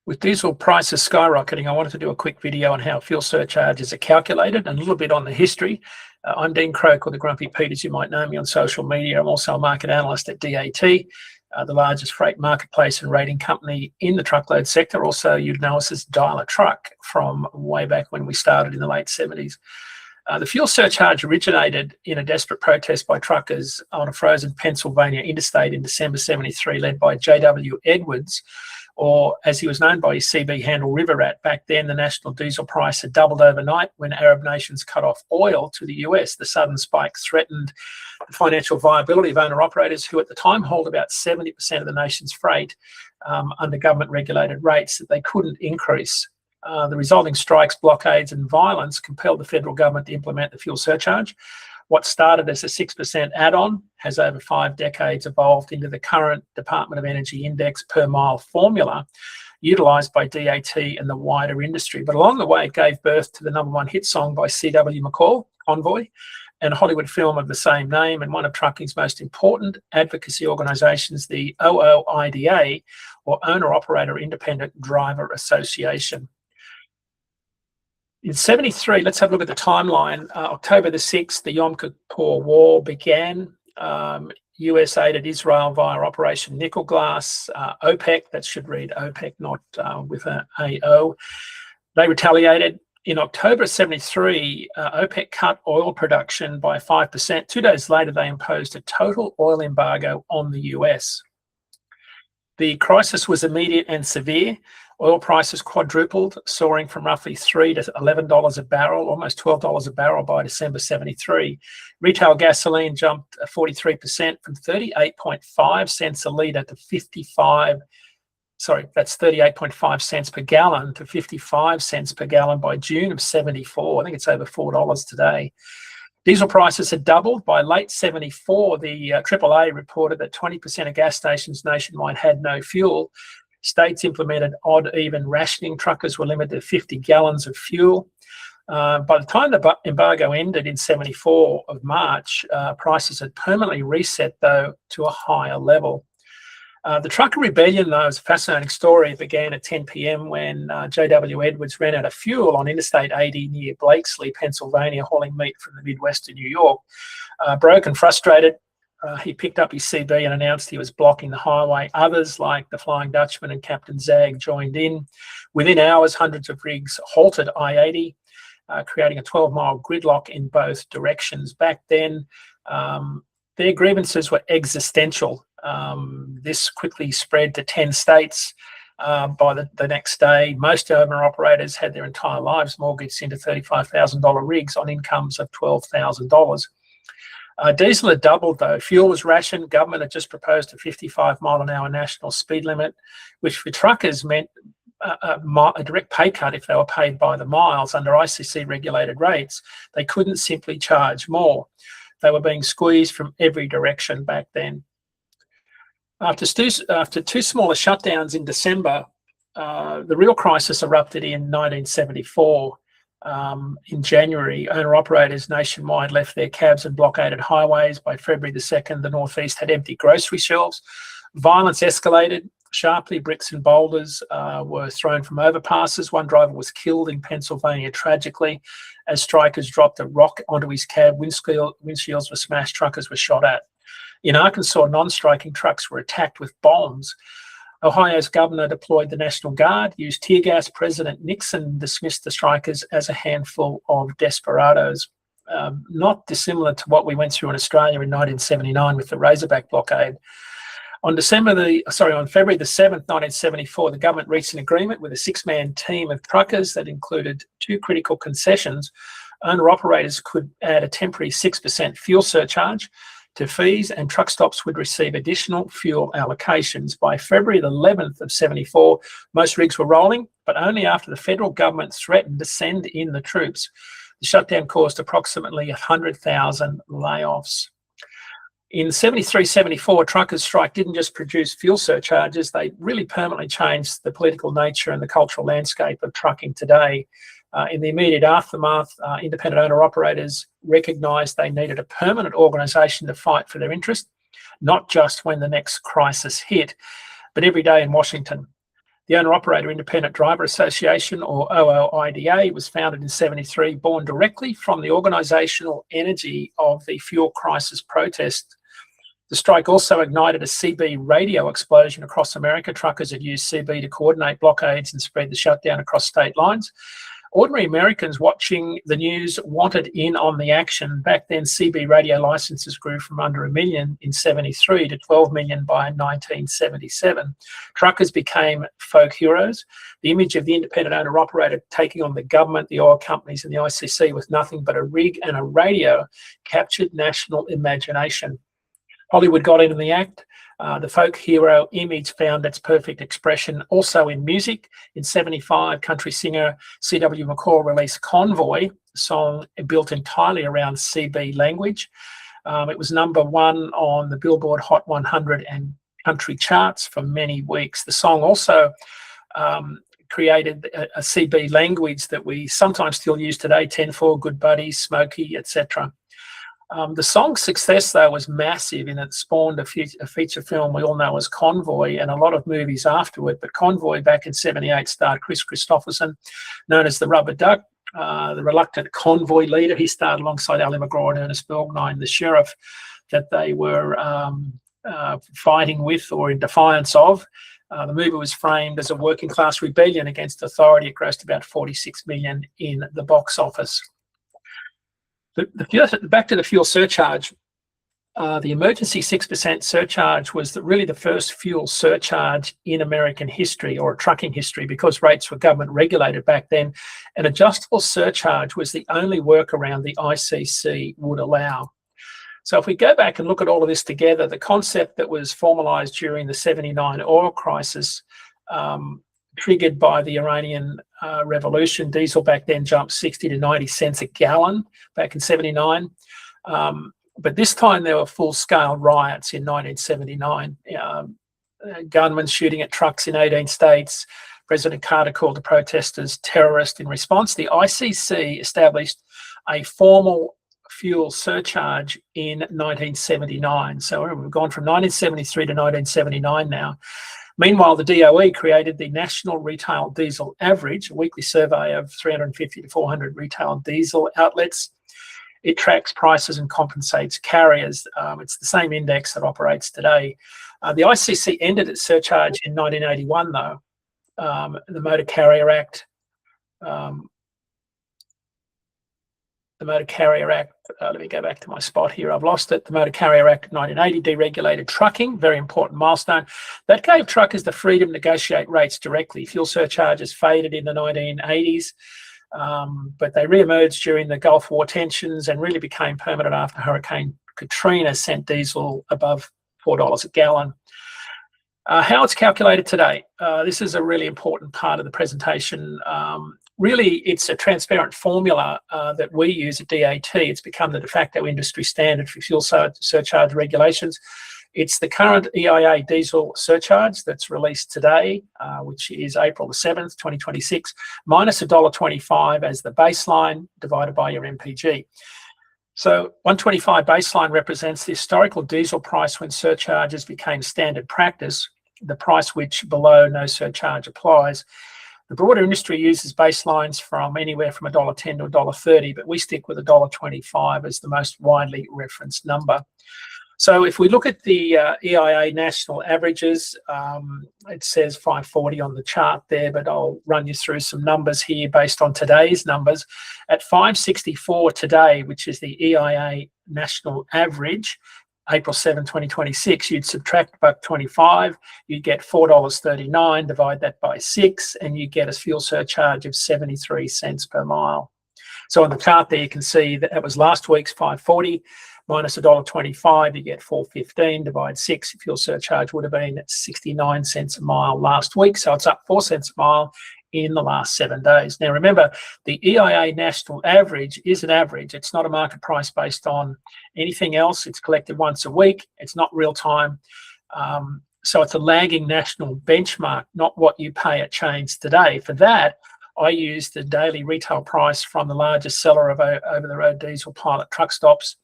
With diesel prices skyrocketing, I wanted to do a quick video on how fuel surcharges are calculated and a little bit on the history. I'm Dean Croak, or the Grumpy Pete, as you might know me on social media. I'm also a market analyst at DAT, the largest freight marketplace and rating company in the truckload sector. Also, you'd know us as Dial a Truck from way back when we started in the late 70s. The fuel surcharge originated in a desperate protest by truckers on a frozen Pennsylvania interstate in December '73, led by J.W. Edwards, or as he was known by his CB handle, River Rat. Back then, the national diesel price had doubled overnight when Arab nations cut off oil to the US. The sudden spike threatened the financial viability of owner-operators, who at the time hold about 70% of the nation's freight under government-regulated rates that they couldn't increase. The resulting strikes, blockades, and violence compelled the federal government to implement the fuel surcharge. What started as a 6% add-on has over 5 decades evolved into the current Department of Energy Index per mile formula utilised by DAT and the wider industry. But along the way, it gave birth to the #1 hit song by C.W. McCall, Convoy, and a Hollywood film of the same name, and one of trucking's most important advocacy organisations, the OOIDA, or Owner-Operator Independent Driver Association. In '73, let's have a look at the timeline. October the 6th, the Yom Kippur War began. US aided Israel via Operation Nickel Glass. OPEC, that should read OPEC, not with an AO. They retaliated. In October '73, OPEC cut oil production by 5%. 2 days later, they imposed a total oil embargo on the US. The crisis was immediate and severe. Oil prices quadrupled, soaring from roughly $3 to $11 a barrel, almost $12 a barrel by December '73. Retail gasoline jumped 43% from 38.5 cents a litre to 38.5 cents per gallon to 55 cents per gallon by June of '74. I think it's over $4 today. Diesel prices had doubled. By late '74, the AAA reported that 20% of gas stations nationwide had no fuel. States implemented odd-even rationing. Truckers were limited to 50 gallons of fuel. By the time the embargo ended in '74 of March, prices had permanently reset, though, to a higher level. The trucker rebellion, though, is a fascinating story. It began at 10 p.m. when J.W. Edwards ran out of fuel on Interstate 80 near Blakesley, Pennsylvania, hauling meat from the Midwest of New York. Broke and frustrated, he picked up his CB and announced he was blocking the highway. Others, like the Flying Dutchman and Captain Zag, joined in. Within hours, hundreds of rigs halted I-80, creating a 12-mile gridlock in both directions. Back then, their grievances were existential. This quickly spread to 10 states. By the next day, most owner-operators had their entire lives mortgaged into $35,000 rigs on incomes of $12,000. Diesel had doubled, though. Fuel was rationed. Government had just proposed a 55-mile-an-hour national speed limit, which for truckers meant a direct pay cut if they were paid by the miles. Under ICC-regulated rates, they couldn't simply charge more. They were being squeezed from every direction back then. After two smaller shutdowns in December, the real crisis erupted in 1974. In January, owner-operators nationwide left their cabs and blockaded highways. By February the 2nd, the Northeast had empty grocery shelves. Violence escalated sharply. Bricks and boulders were thrown from overpasses. One driver was killed in Pennsylvania tragically as strikers dropped a rock onto his cab. Windshields were smashed. Truckers were shot at. In Arkansas, non-striking trucks were attacked with bombs. Ohio's governor deployed the National Guard, used tear gas. President Nixon dismissed the strikers as a handful of desperados. Not dissimilar to what we went through in Australia in 1979 with the Razorback blockade. On February the 7th, 1974, the government reached an agreement with a 6-man team of truckers that included 2 critical concessions. Owner-operators could add a temporary 6% fuel surcharge to fees, and truck stops would receive additional fuel allocations. By February the 11th of '74, most rigs were rolling, but only after the federal government threatened to send in the troops. The shutdown caused approximately 100,000 layoffs. In '73-'74, truckers' strike didn't just produce fuel surcharges, they really permanently changed the political nature and the cultural landscape of trucking today. In the immediate aftermath, independent owner-operators recognised they needed a permanent organisation to fight for their interest, not just when the next crisis hit, but every day in Washington. The Owner-Operator Independent Driver Association, or OOIDA, was founded in 73, born directly from the organisational energy of the fuel crisis protest. The strike also ignited a CB radio explosion across America. Truckers had used CB to coordinate blockades and spread the shutdown across state lines. Ordinary Americans watching the news wanted in on the action. Back then, CB radio licenses grew from under 1 million in 73 to 12 million by 1977. Truckers became folk heroes. The image of the independent owner-operator taking on the government, the oil companies, and the ICC with nothing but a rig and a radio captured national imagination. Hollywood got into the act. The folk hero image found its perfect expression also in music. In 75, country singer C.W. McCall released Convoy, a song built entirely around CB language. It was number 1 on the Billboard Hot 100 and country charts for many weeks. The song also created a CB language that we sometimes still use today, 10-4, Good Buddies, Smokey, etc. The song's success, though, was massive, and it spawned a feature film we all know as Convoy and a lot of movies afterward. But Convoy back in 78 starred Chris Christopherson, known as the Rubber Duck, the reluctant convoy leader. He starred alongside Ally McGraw and Ernest Borgnine, the sheriff that they were fighting with or in defiance of. The movie was framed as a working class rebellion against authority. It grossed about $46 million in the box office. Back to the fuel surcharge. The emergency 6% surcharge was really the first fuel surcharge in American history or trucking history, because rates were government regulated back then. An adjustable surcharge was the only workaround the ICC would allow. So if we go back and look at all of this together, the concept that was formalized during the 79 oil crisis, triggered by the Iranian revolution. Diesel back then jumped 60 to 90 cents a gallon back in 79. But this time there were full-scale riots in 1979. Gunmen shooting at trucks in 18 states. President Carter called the protesters terrorists. In response, the ICC established a formal fuel surcharge in 1979. So we've gone from 1973 to 1979 now. Meanwhile, the DOE created the National Retail Diesel Average, a weekly survey of 350 to 400 retail diesel outlets. It tracks prices and compensates carriers. It's the same index that operates today. The ICC ended its surcharge in 1981, though. The Motor Carrier Act, let me go back to my spot here. I've lost it. The Motor Carrier Act of 1980 deregulated trucking, very important milestone. That gave truckers the freedom to negotiate rates directly. Fuel surcharges faded in the 1980s, but they re-emerged during the Gulf War tensions and really became permanent after Hurricane Katrina sent diesel above $4 a gallon. How it's calculated today. This is a really important part of the presentation. Really, it's a transparent formula that we use at DAT. It's become the de facto industry standard for fuel surcharge regulations. It's the current EIA diesel surcharge that's released today, which is April the 7th, 2026, minus $1.25 as the baseline divided by your MPG. So 125 baseline represents the historical diesel price when surcharges became standard practice, the price which below no surcharge applies. The broader industry uses baselines from anywhere from $1.10 to $1.30, but we stick with $1.25 as the most widely referenced number. So if we look at the EIA national averages, it says 540 on the chart there, but I'll run you through some numbers here based on today's numbers. At 564 today, which is the EIA national average, April 7, 2026, you'd subtract $1.25, you'd get $4.39, divide that by 6, and you get a fuel surcharge of 73 cents per mile. So on the chart there, you can see that was last week's 540 minus $1.25, you get $4.15, divide 6, fuel surcharge would have been 69 cents a mile last week. So it's up 4 cents a mile in the last 7 days. Now, remember, the EIA national average is an average. It's not a market price based on anything else. It's collected once a week. It's not real time. So it's a lagging national benchmark, not what you pay at chains today. For that, I use the daily retail price from the largest seller of over-the-road diesel, Pilot Truck Stops.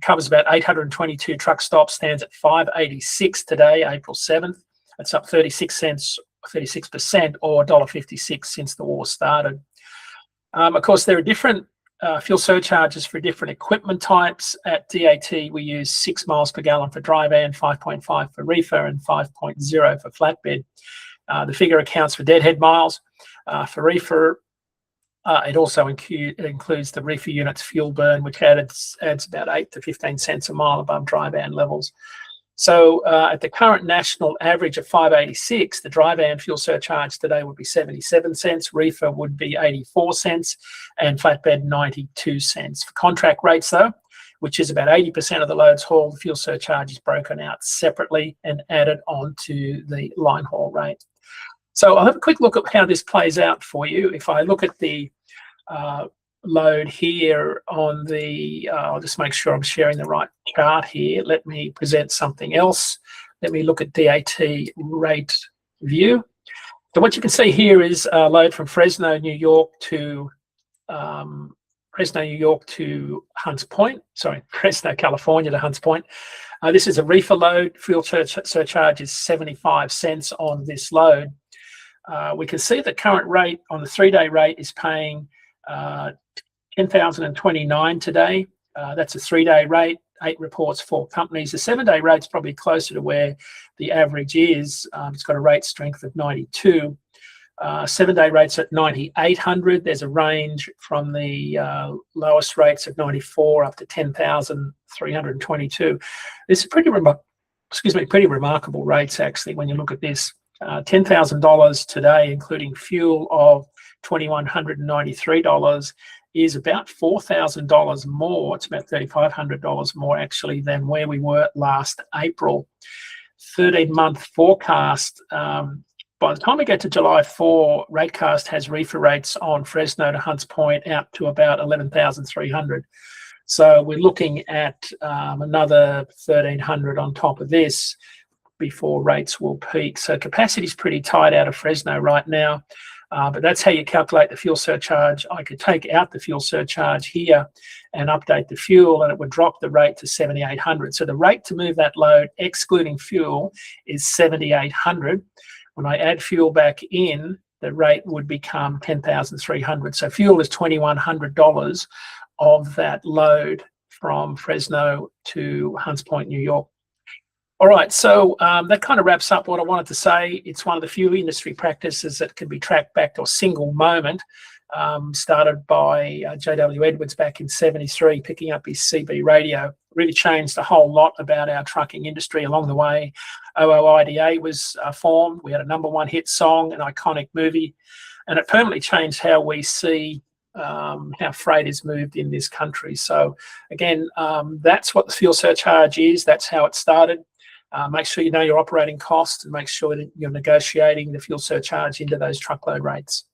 Covers about 822 truck stops, stands at 586 today, April 7th. It's up 36 cents 36%, or $1.56 since the war started. Of course, there are different fuel surcharges for different equipment types. At DAT, we use 6 miles per gallon for dry van, 5.5 for reefer, and 5.0 for flatbed. The figure accounts for deadhead miles. For reefer, it also includes the reefer unit's fuel burn, which adds about 8 to 15 cents a mile above dry van levels. So at the current national average of 5.86, the dry van fuel surcharge today would be 77 cents, reefer would be 84 cents, and flatbed 92 cents. For contract rates, though, which is about 80% of the loads hauled, the fuel surcharge is broken out separately and added onto the line haul rate. So I'll have a quick look at how this plays out for you. If I look at the load here on the, I'll just make sure I'm sharing the right chart here. Let me present something else. Let me look at DAT rate view. So what you can see here is a load from Fresno, New York to Hunts Point. Sorry, Fresno, California to Hunts Point. This is a reefer load. Fuel surcharge is 75 cents on this load. We can see the current rate on the 3-day rate is paying $10,029 today. That's a 3-day rate, 8 reports, 4 companies. The 7-day rate's probably closer to where the average is. It's got a rate strength of 92. 7-day rates at 9,800. There's a range from the lowest rates of 94 up to 10,322. This is pretty remarkable rates actually when you look at this. $10,000 today, including fuel of $2,193, is about $4,000 more. It's about $3,500 more actually than where we were last April. 13-month forecast. By the time we get to July 4, Ratecast has reefer rates on Fresno to Hunts Point out to about 11,300. So we're looking at another 1,300 on top of this before rates will peak. So capacity is pretty tight out of Fresno right now, but that's how you calculate the fuel surcharge. I could take out the fuel surcharge here and update the fuel, and it would drop the rate to 7,800. So the rate to move that load, excluding fuel, is 7,800. When I add fuel back in, the rate would become 10,300. So fuel is $2,100 of that load from Fresno to Hunts Point, New York. All right, so that kind of wraps up what I wanted to say. It's one of the few industry practices that can be tracked back to a single moment, started by J.W. Edwards back in '73, picking up his CB radio. Really changed a whole lot about our trucking industry along the way. OOIDA was formed. We had a #1 hit song, an iconic movie, and it permanently changed how we see how freight is moved in this country. So again, that's what the fuel surcharge is. That's how it started. Make sure you know your operating costs and make sure that you're negotiating the fuel surcharge into those truckload rates.